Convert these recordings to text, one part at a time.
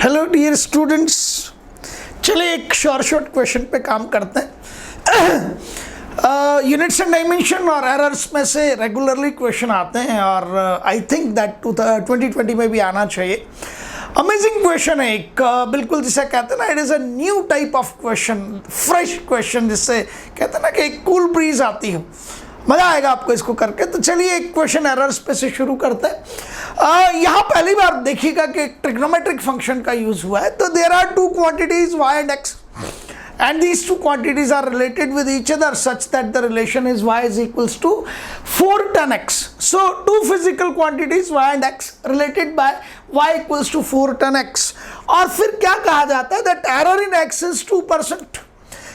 Hello dear students, चलिए एक short question पे काम करते हैं। यूनिट्स एंड डायमेंशन और एरर्स में से रेगुलरली क्वेश्चन आते हैं और आई थिंक दैट 2020 में भी आना चाहिए। अमेजिंग क्वेश्चन है एक, बिल्कुल जिसे कहते हैं ना, it is a new type of question, fresh question, जिससे कहते हैं ना कि एक कूल ब्रीज आती हो, मज़ा आएगा आपको इसको करके। तो चलिए एक क्वेश्चन एरर्स पे से शुरू करते हैं। यहाँ पहली बार देखिएगा कि ट्रिग्नोमेट्रिक फंक्शन का यूज हुआ है। तो there are two quantities y and x and these two quantities are related with each other such that the relation is y is equals to 4 tan x. So two physical quantities y and x related by y equals to 4 tan x. और फिर क्या कहा जाता है, that error in x is 2%.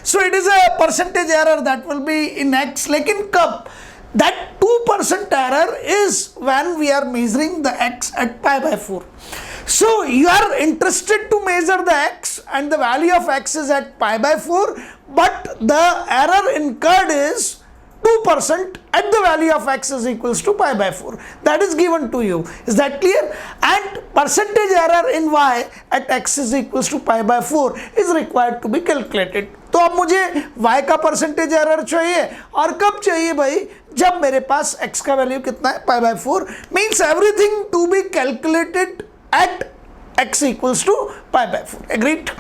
So it is a percentage error that will be in x. लेकिन कब? That 2% error is when we are measuring the x at pi by 4. So you are interested to measure the x and the value of x is at pi by 4, but the error incurred is 2% at the value of x is equals to pi by 4. That is given to you. Is that clear? And percentage error in y at x is equals to pi by 4 is required to be calculated. तो अब मुझे y का percentage error चाहिए, और कब चाहिए भाई? जब मेरे पास x का वैल्यू कितना है, pi by 4, means everything to be calculated at x equals to pi by 4। Agreed?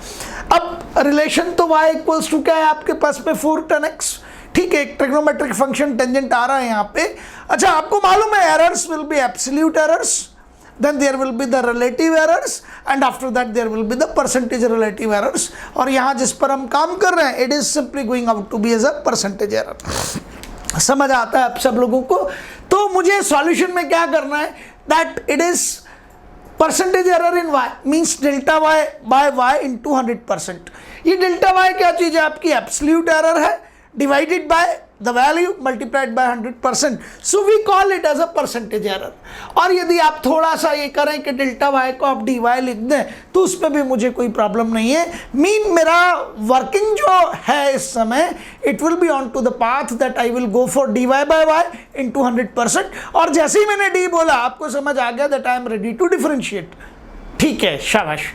अब रिलेशन तो y इक्वल्स टू क्या है आपके पास में, 4 tan x। ठीक है, एक ट्रिग्नोमेट्रिक फंक्शन टेंजेंट आ रहा है यहाँ पे। अच्छा, आपको मालूम है errors will be absolute errors, then there will be the relative errors and after that there will be the percentage relative errors। और यहाँ जिस पर हम काम कर रहे हैं, it is simply going out to be as a percentage error। समझ आता है आप सब लोगों को? तो मुझे सॉल्यूशन में क्या करना है, that it is percentage error in y means delta y by y into 100%। ये delta y क्या चीज़ है आपकी? absolute error है, divided by the value multiplied by 100%, so we call it as a percentage error। और यदि आप थोड़ा सा ये करें कि डेल्टा y को आप dy लिख दें तो उसमें भी मुझे कोई प्रॉब्लम नहीं है। मीन मेरा वर्किंग जो है इस समय, it will be on to the path that I will go for dy by y into 100%। और जैसे ही मैंने d बोला, आपको समझ आ गया that I am ready to differentiate. ठीक है, शाबाश।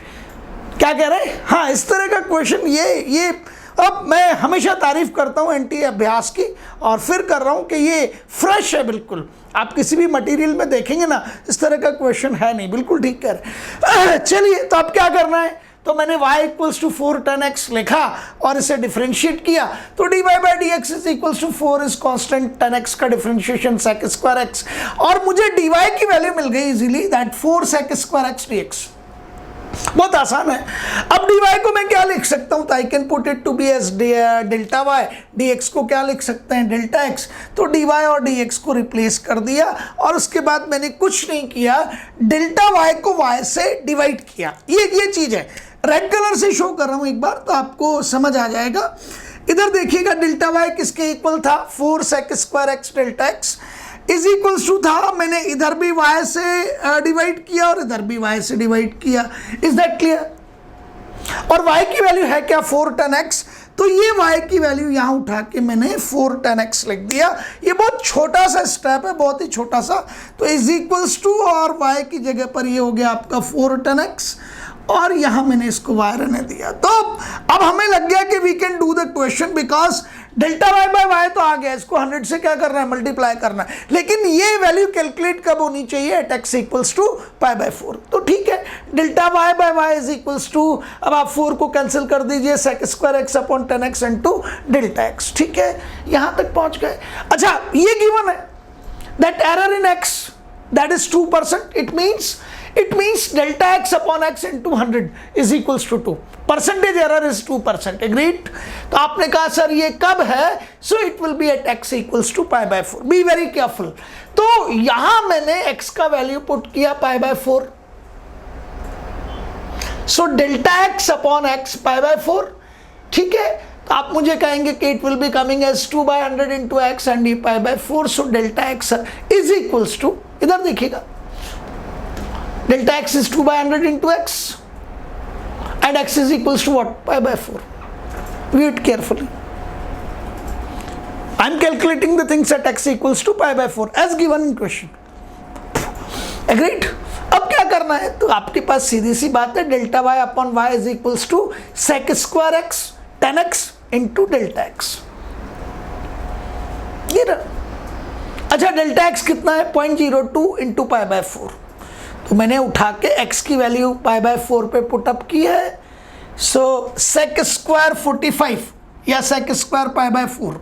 क्या कह रहे हैं? हाँ, इस तरह का क्वेश्चन ये अब मैं हमेशा तारीफ करता हूँ एनटी अभ्यास की, और फिर कर रहा हूँ कि ये फ्रेश है बिल्कुल। आप किसी भी मटेरियल में देखेंगे ना, इस तरह का क्वेश्चन है नहीं। बिल्कुल ठीक कर। चलिए, तो अब क्या करना है, तो मैंने y equals to 4 tan x लिखा और इसे डिफरेंशिएट किया। तो dy by dx is equals to 4 is constant, tan x का डिफरेंशिएशन sec स्क्वायर x, और मुझे dy की वैल्यू मिल गई easily, that 4 sec square x dx। बहुत आसान है। अब dy को मैं क्या लिख सकता हूँ, तो I can put it to be as delta y, dx को क्या लिख सकते हैं, डेल्टा x। तो dy और dx को रिप्लेस कर दिया, और उसके बाद मैंने कुछ नहीं किया, डेल्टा y को y से डिवाइड किया। ये चीज़ है, रेड कलर से शो कर रहा हूँ एक बार तो आपको समझ आ जाएगा। इधर देखिएगा, डेल्टा y किसके इक्वल था, 4 sec square x delta x is equals to था, मैंने इधर भी y से डिवाइड किया और इधर भी y से डिवाइड किया। Is that clear? और y की वैल्यू है क्या, 4 tan x। तो ये y की वैल्यू यहाँ उठा के मैंने 4 tan x लिख दिया। ये बहुत छोटा सा स्टेप है, बहुत ही छोटा सा। तो इज इक्वल्स टू, और y की जगह पर ये हो गया आपका 4 tan x, और यहाँ मैंने इसको y रहने दिया। तो अब हमें लग गया कि we can do the question, because delta y by y तो आ गया, इसको 100 से क्या करना है, मल्टीप्लाई करना है। लेकिन ये वैल्यू कैलकुलेट कब होनी चाहिए, at x equals to pi by 4। तो ठीक है, delta y by y is equals to, अब आप 4 को कैंसिल कर दीजिए, sec square x upon tan x into delta x। ठीक है, यहाँ तक पहुँच गए। अच्छा, ये गिवन है that error in x that is 2%, it means delta x upon x into 100 is equals to 2। percentage error is 2%। agreed? तो आपने कहा सर ये कब है, so it will be at x equals to pi by 4। be very careful। तो यहां मैंने x का वैल्यू पुट किया pi by 4, so delta x upon x pi by 4। ठीक है, तो आप मुझे कहेंगे कि it will be coming as 2 by 100 into x and e pi by 4, so delta x is equals to, इधर देखिएगा, delta x is 2 by 100 into x and x is equals to what, pi by 4। view it carefully। I am calculating the things at x equals to pi by 4 as given in question। agreed? अब क्या करना है, तो आपके पास सीधी सी बात है, delta y upon y is equals to sec square x 10x into delta x. ये रहा। अच्छा डेल्टा एक्स कितना है 0.02 इंटू पाई बाय 4, तो मैंने उठा के x की वैल्यू पाई बाय 4 पे पुटअप की है। सो सेक स्क्वायर 45 या sec square pi by 4,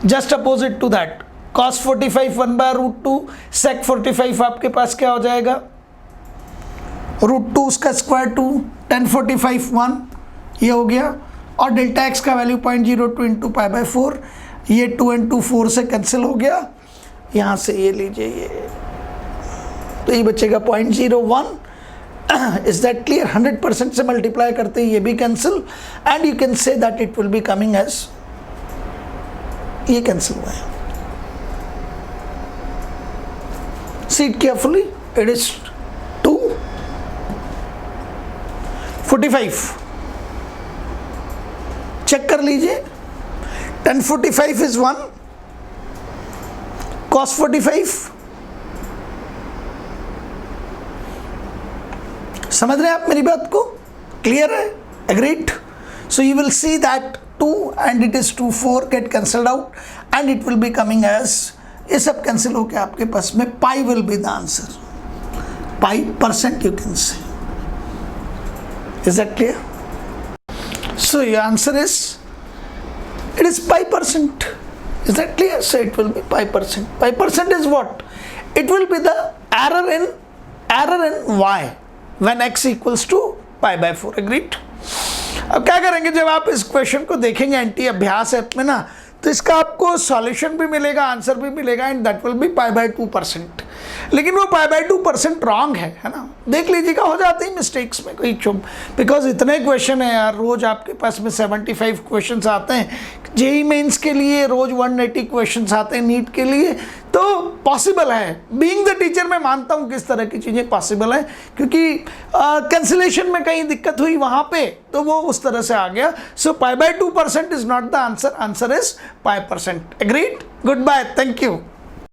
just opposite to that cos 45 1/√2 sec 45 आपके पास क्या हो जाएगा √2 उसका स्क्वायर 2 10 45 1 ये हो गया, और डेल्टा एक्स का वैल्यू 0.02 इंटू पाई बाय 4, ये 2 and 2 4 से कैंसिल हो गया, यहाँ से ये लीजिए ये, तो ये बचेगा 0.01। Is that clear? 100% से मल्टीप्लाई करते ही ये भी cancel, and you can say that it will be coming as, ये कैंसिल हुआ है। See it carefully, it is 245, check कर लीजिए, 1045 is 1, cos 45, समझ रहे हैं आप मेरी बात को? क्लियर है? Agreed? So you will see that 2 and it is 2 4 get cancelled out and it will be coming as, ये सब कैंसिल होकर आपके पास में pi will be the answer, pi % you can say. Is that clear? So your answer is, it is pi %। Is that clear? So it will be pi %। Pi % is what? It will be the error in y when x equals to pi by 4। Agreed? अब क्या करेंगे, जब आप इस question को देखेंगे anti अभ्यास app में ना, तो इसका आपको सॉल्यूशन भी मिलेगा, आंसर भी मिलेगा, and that will be pi by 2%। लेकिन वो पाई बाय 2% रॉन्ग है ना, देख लीजिएगा, हो जाते ही मिस्टेक्स में कोई चुप, बिकॉज इतने क्वेश्चन है यार, रोज आपके पास में 75 क्वेश्चंस आते हैं, जेई मेंस के लिए रोज 180 क्वेश्चंस आते हैं, नीट के लिए, तो पॉसिबल है। बीइंग द टीचर मैं मानता हूँ किस तरह की चीज़ें पॉसिबल है, क्योंकि कैंसिलेशन में कहीं दिक्कत हुई वहाँ पे, तो वो उस तरह से आ गया। So pi by 2% is not the answer, answer is pi %। Agreed? Goodbye, thank you.